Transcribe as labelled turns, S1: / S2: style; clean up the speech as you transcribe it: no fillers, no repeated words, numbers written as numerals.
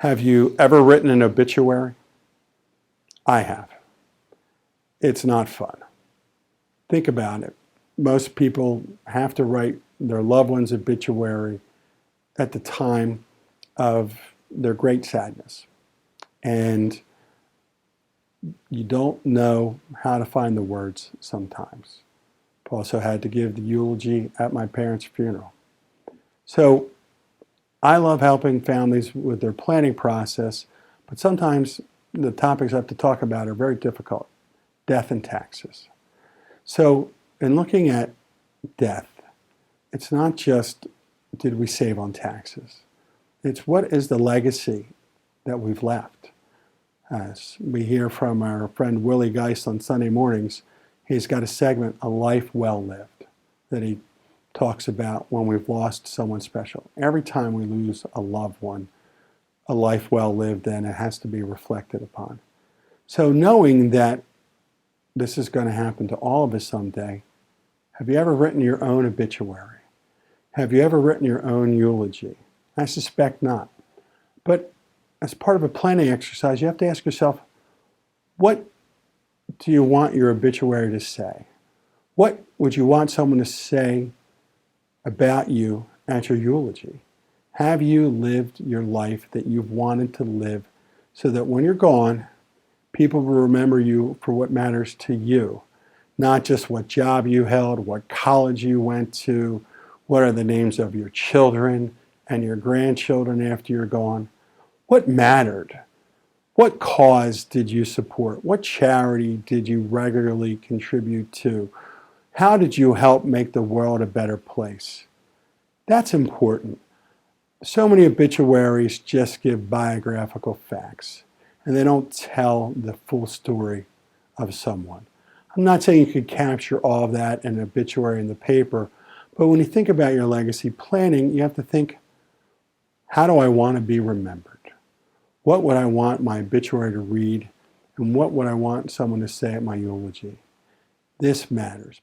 S1: Have you ever written an obituary? I have. It's not fun. Think about it. Most people have to write their loved one's obituary at the time of their great sadness. And you don't know how to find the words sometimes. I've also had to give the eulogy at my parents' funeral. So I love helping families with their planning process, but sometimes the topics I have to talk about are very difficult. Death and taxes. So in looking at death, it's not just did we save on taxes. It's what is the legacy that we've left. As we hear from our friend Willie Geist on Sunday mornings, he's got a segment, A Life Well Lived, that he talks about when we've lost someone special. Every time we lose a loved one, a life well lived, then it has to be reflected upon. So knowing that this is going to happen to all of us someday, have you ever written your own obituary? Have you ever written your own eulogy? I suspect not. But as part of a planning exercise, you have to ask yourself, what do you want your obituary to say? What would you want someone to say about you at your eulogy? Have you lived your life that you've wanted to live so that when you're gone, people will remember you for what matters to you, not just what job you held, what college you went to, what are the names of your children and your grandchildren after you're gone? What mattered? What cause did you support? What charity did you regularly contribute to? How did you help make the world a better place? That's important. So many obituaries just give biographical facts, and they don't tell the full story of someone. I'm not saying you could capture all of that in an obituary in the paper, but when you think about your legacy planning, you have to think, how do I want to be remembered? What would I want my obituary to read, and what would I want someone to say at my eulogy? This matters.